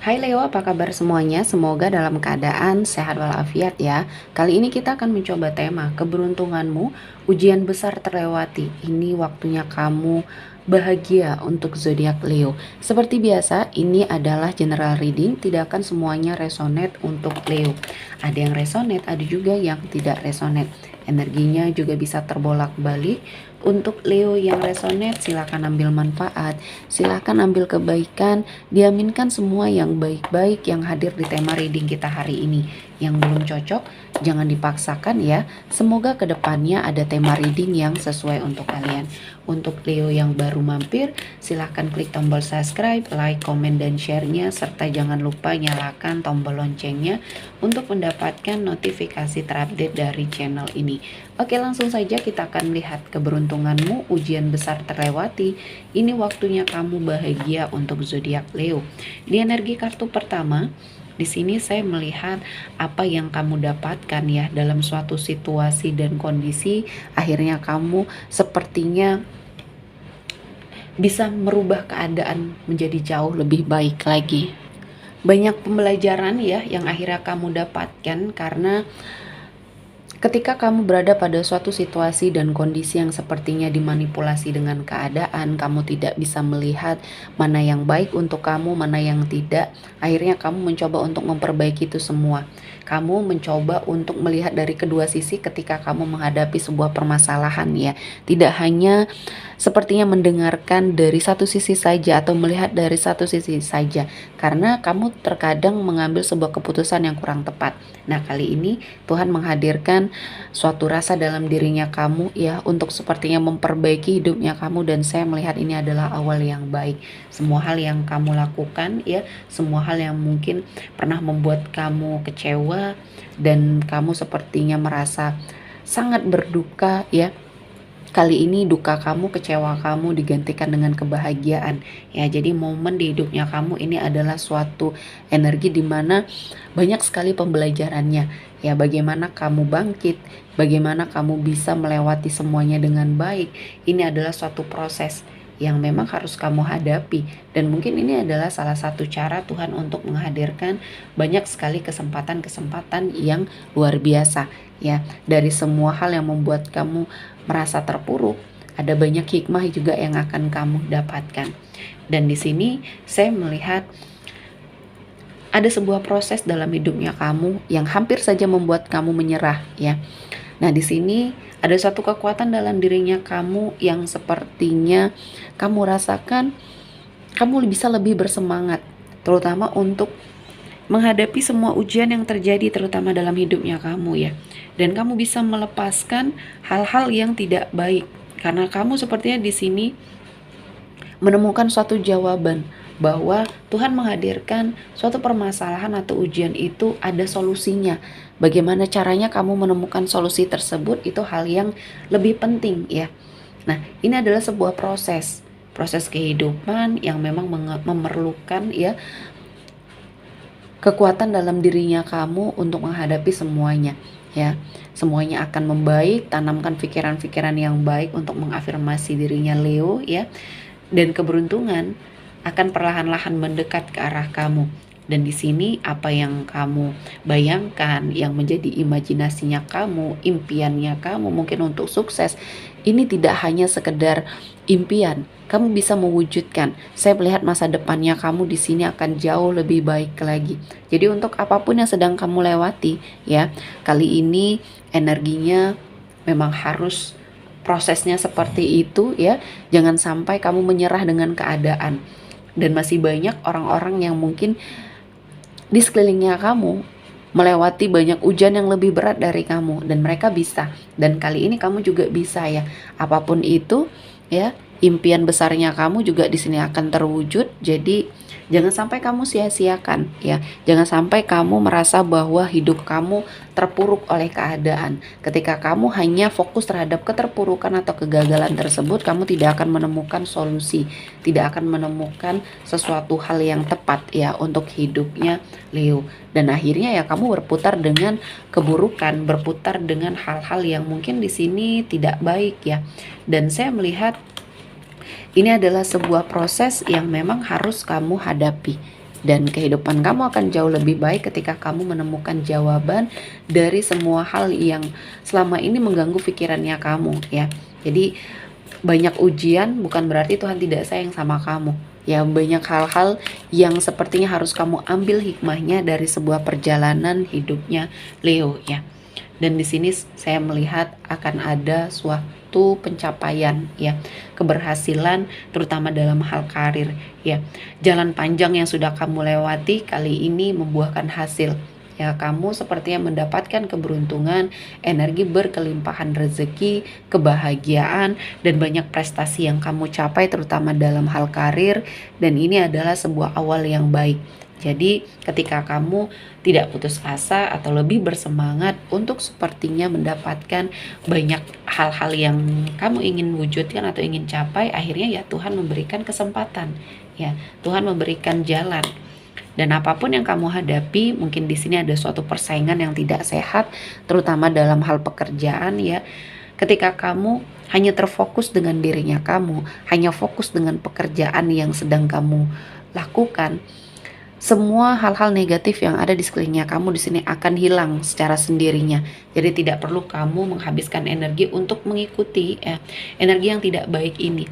Hai Leo, apa kabar semuanya? Semoga dalam keadaan sehat walafiat ya. Kali ini kita akan mencoba tema keberuntunganmu, ujian besar terlewati. Ini waktunya kamu bahagia untuk zodiak Leo. Seperti biasa, ini adalah general reading, tidak akan semuanya resonate untuk Leo. Ada yang resonate, ada juga yang tidak resonate. Energinya juga bisa terbolak-balik. Untuk Leo yang resonate, silakan ambil manfaat, silakan ambil kebaikan, diaminkan semua yang baik-baik yang hadir di tema reading kita hari ini. Yang belum cocok, jangan dipaksakan ya. Semoga kedepannya ada tema reading yang sesuai untuk kalian. Untuk Leo yang baru mampir, silahkan klik tombol subscribe, like, komen, dan share-nya, serta jangan lupa nyalakan tombol loncengnya untuk mendapatkan notifikasi terupdate dari channel ini. Oke, langsung saja kita akan lihat keberuntunganmu, ujian besar terlewati. Ini waktunya kamu bahagia untuk zodiak Leo. Di energi kartu pertama, di sini saya melihat apa yang kamu dapatkan ya dalam suatu situasi dan kondisi. Akhirnya kamu sepertinya bisa merubah keadaan menjadi jauh lebih baik lagi. Banyak pembelajaran ya yang akhirnya kamu dapatkan karena ketika kamu berada pada suatu situasi dan kondisi yang sepertinya dimanipulasi dengan keadaan, kamu tidak bisa melihat mana yang baik untuk kamu, mana yang tidak. Akhirnya kamu mencoba untuk memperbaiki itu semua. Kamu mencoba untuk melihat dari kedua sisi ketika kamu menghadapi sebuah permasalahan ya. Tidak hanya sepertinya mendengarkan dari satu sisi saja atau melihat dari satu sisi saja. Karena kamu terkadang mengambil sebuah keputusan yang kurang tepat. Nah, kali ini Tuhan menghadirkan suatu rasa dalam dirinya kamu ya untuk sepertinya memperbaiki hidupnya kamu, dan saya melihat ini adalah awal yang baik. Semua hal yang kamu lakukan ya, semua hal yang mungkin pernah membuat kamu kecewa dan kamu sepertinya merasa sangat berduka ya. Kali ini duka kamu, kecewa kamu digantikan dengan kebahagiaan. Ya, jadi momen di hidupnya kamu ini adalah suatu energi di mana banyak sekali pembelajarannya. Ya, bagaimana kamu bangkit, bagaimana kamu bisa melewati semuanya dengan baik. Ini adalah suatu proses yang memang harus kamu hadapi, dan mungkin ini adalah salah satu cara Tuhan untuk menghadirkan banyak sekali kesempatan-kesempatan yang luar biasa ya. Dari semua hal yang membuat kamu merasa terpuruk, ada banyak hikmah juga yang akan kamu dapatkan. Dan di sini saya melihat ada sebuah proses dalam hidupnya kamu yang hampir saja membuat kamu menyerah ya. Nah, di sini ada satu kekuatan dalam dirinya kamu yang sepertinya kamu rasakan kamu bisa lebih bersemangat, terutama untuk menghadapi semua ujian yang terjadi terutama dalam hidupnya kamu ya. Dan kamu bisa melepaskan hal-hal yang tidak baik karena kamu sepertinya di sini menemukan suatu jawaban bahwa Tuhan menghadirkan suatu permasalahan atau ujian itu ada solusinya. Bagaimana caranya kamu menemukan solusi tersebut itu hal yang lebih penting ya. Nah, ini adalah sebuah proses kehidupan yang memang memerlukan ya kekuatan dalam dirinya kamu untuk menghadapi semuanya ya. Semuanya akan membaik, tanamkan pikiran-pikiran yang baik untuk mengafirmasi dirinya Leo ya. Dan keberuntungan akan perlahan-lahan mendekat ke arah kamu. Dan di sini apa yang kamu bayangkan, yang menjadi imajinasinya kamu, impiannya kamu mungkin untuk sukses, ini tidak hanya sekedar impian, kamu bisa mewujudkan. Saya melihat masa depannya kamu di sini akan jauh lebih baik lagi. Jadi untuk apapun yang sedang kamu lewati ya, kali ini energinya memang harus prosesnya seperti itu ya. Jangan sampai kamu menyerah dengan keadaan. Dan masih banyak orang-orang yang mungkin di sekelilingnya kamu melewati banyak ujian yang lebih berat dari kamu, dan mereka bisa. Dan kali ini kamu juga bisa ya. Apapun itu ya, impian besarnya kamu juga di sini akan terwujud. Jadi jangan sampai kamu sia-siakan ya. Jangan sampai kamu merasa bahwa hidup kamu terpuruk oleh keadaan. Ketika kamu hanya fokus terhadap keterpurukan atau kegagalan tersebut, kamu tidak akan menemukan solusi, tidak akan menemukan sesuatu hal yang tepat ya untuk hidupnya Leo. Dan akhirnya ya kamu berputar dengan keburukan, berputar dengan hal-hal yang mungkin di sini tidak baik ya. Dan saya melihat ini adalah sebuah proses yang memang harus kamu hadapi. Dan kehidupan kamu akan jauh lebih baik ketika kamu menemukan jawaban dari semua hal yang selama ini mengganggu pikirannya kamu ya. Jadi banyak ujian bukan berarti Tuhan tidak sayang sama kamu. Ya, banyak hal-hal yang sepertinya harus kamu ambil hikmahnya dari sebuah perjalanan hidupnya Leo ya. Dan di sini saya melihat akan ada suatu pencapaian ya, keberhasilan terutama dalam hal karir ya. Jalan panjang yang sudah kamu lewati kali ini membuahkan hasil. Ya, kamu sepertinya mendapatkan keberuntungan, energi berkelimpahan rezeki, kebahagiaan, dan banyak prestasi yang kamu capai terutama dalam hal karir, dan ini adalah sebuah awal yang baik. Jadi ketika kamu tidak putus asa atau lebih bersemangat untuk sepertinya mendapatkan banyak hal-hal yang kamu ingin wujudkan atau ingin capai, akhirnya ya Tuhan memberikan kesempatan. Ya, Tuhan memberikan jalan. Dan apapun yang kamu hadapi, mungkin di sini ada suatu persaingan yang tidak sehat, terutama dalam hal pekerjaan ya. Ketika kamu hanya terfokus dengan dirinya kamu, hanya fokus dengan pekerjaan yang sedang kamu lakukan, semua hal-hal negatif yang ada di sekelilingnya kamu di sini akan hilang secara sendirinya. Jadi tidak perlu kamu menghabiskan energi untuk mengikuti energi yang tidak baik ini.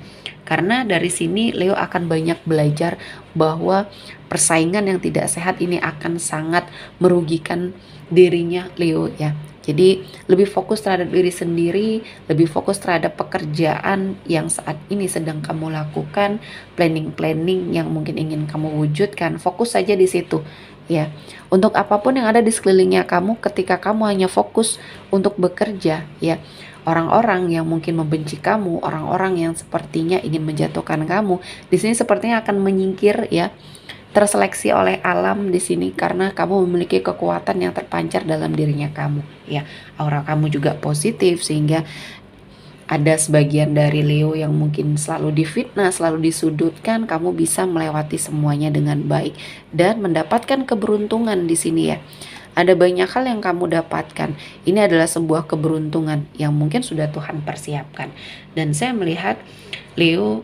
Karena dari sini Leo akan banyak belajar bahwa persaingan yang tidak sehat ini akan sangat merugikan dirinya Leo ya. Jadi lebih fokus terhadap diri sendiri, lebih fokus terhadap pekerjaan yang saat ini sedang kamu lakukan, planning-planning yang mungkin ingin kamu wujudkan, fokus saja di situ ya. Untuk apapun yang ada di sekelilingnya kamu, ketika kamu hanya fokus untuk bekerja ya, orang-orang yang mungkin membenci kamu, orang-orang yang sepertinya ingin menjatuhkan kamu, di sini sepertinya akan menyingkir ya, terseleksi oleh alam di sini karena kamu memiliki kekuatan yang terpancar dalam dirinya kamu ya. Aura kamu juga positif sehingga ada sebagian dari Leo yang mungkin selalu difitnah, selalu disudutkan, kamu bisa melewati semuanya dengan baik dan mendapatkan keberuntungan di sini ya. Ada banyak hal yang kamu dapatkan. Ini adalah sebuah keberuntungan yang mungkin sudah Tuhan persiapkan. Dan saya melihat Leo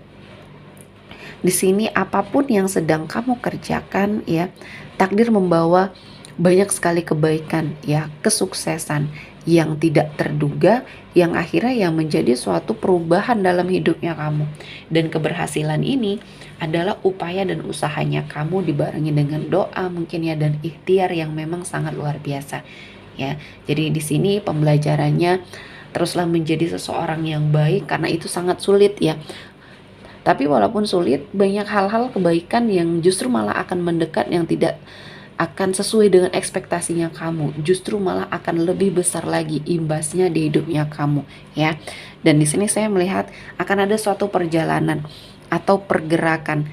di sini apapun yang sedang kamu kerjakan ya, takdir membawa banyak sekali kebaikan ya, kesuksesan yang tidak terduga yang akhirnya yang menjadi suatu perubahan dalam hidupnya kamu. Dan keberhasilan ini adalah upaya dan usahanya kamu dibarengi dengan doa mungkin ya, dan ikhtiar yang memang sangat luar biasa ya. Jadi di sini pembelajarannya teruslah menjadi seseorang yang baik karena itu sangat sulit ya. Tapi walaupun sulit, banyak hal-hal kebaikan yang justru malah akan mendekat yang tidak akan sesuai dengan ekspektasinya kamu, justru malah akan lebih besar lagi imbasnya di hidupnya kamu ya. Dan di sini saya melihat akan ada suatu perjalanan atau pergerakan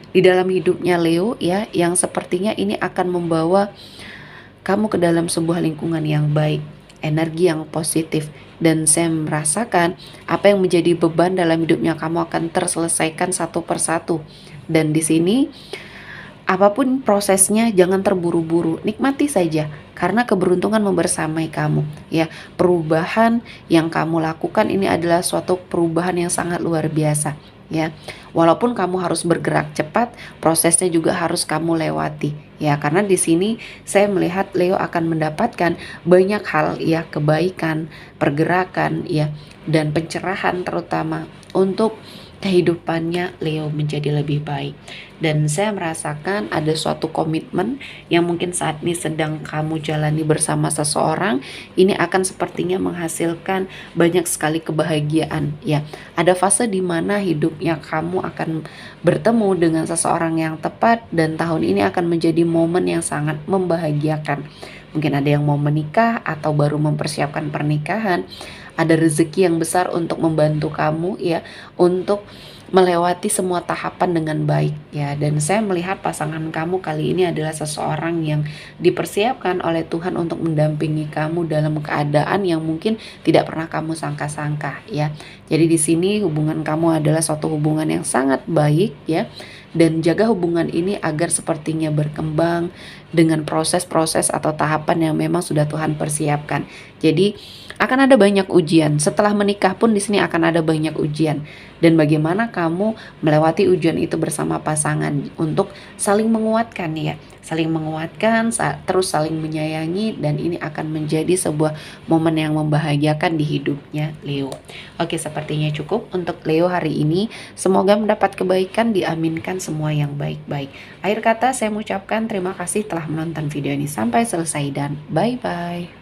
di dalam hidupnya Leo ya, yang sepertinya ini akan membawa kamu ke dalam sebuah lingkungan yang baik, energi yang positif, dan saya merasakan apa yang menjadi beban dalam hidupnya kamu akan terselesaikan satu persatu. Dan di sini apapun prosesnya jangan terburu-buru, nikmati saja karena keberuntungan membersamai kamu ya. Perubahan yang kamu lakukan ini adalah suatu perubahan yang sangat luar biasa ya. Walaupun kamu harus bergerak cepat, prosesnya juga harus kamu lewati ya. Karena di sini saya melihat Leo akan mendapatkan banyak hal ya, kebaikan, pergerakan ya, dan pencerahan terutama untuk kehidupannya Leo menjadi lebih baik. Dan saya merasakan ada suatu komitmen yang mungkin saat ini sedang kamu jalani bersama seseorang, ini akan sepertinya menghasilkan banyak sekali kebahagiaan ya. Ada fase di mana hidupnya kamu akan bertemu dengan seseorang yang tepat, dan tahun ini akan menjadi momen yang sangat membahagiakan. Mungkin ada yang mau menikah atau baru mempersiapkan pernikahan. Ada rezeki yang besar untuk membantu kamu ya, untuk melewati semua tahapan dengan baik ya. Dan saya melihat pasangan kamu kali ini adalah seseorang yang dipersiapkan oleh Tuhan untuk mendampingi kamu dalam keadaan yang mungkin tidak pernah kamu sangka-sangka ya. Jadi di sini hubungan kamu adalah suatu hubungan yang sangat baik ya. Dan jaga hubungan ini agar sepertinya berkembang dengan proses-proses atau tahapan yang memang sudah Tuhan persiapkan. Jadi akan ada banyak ujian. Setelah menikah pun di sini akan ada banyak ujian. dan bagaimana kamu melewati ujian itu bersama pasangan untuk saling menguatkan ya, saling menguatkan, terus saling menyayangi, dan ini akan menjadi sebuah momen yang membahagiakan di hidupnya Leo. Oke, sepertinya cukup untuk Leo hari ini. Semoga mendapat kebaikan, diaminkan semua yang baik-baik. Akhir kata saya mengucapkan terima kasih telah menonton video ini sampai selesai dan bye-bye.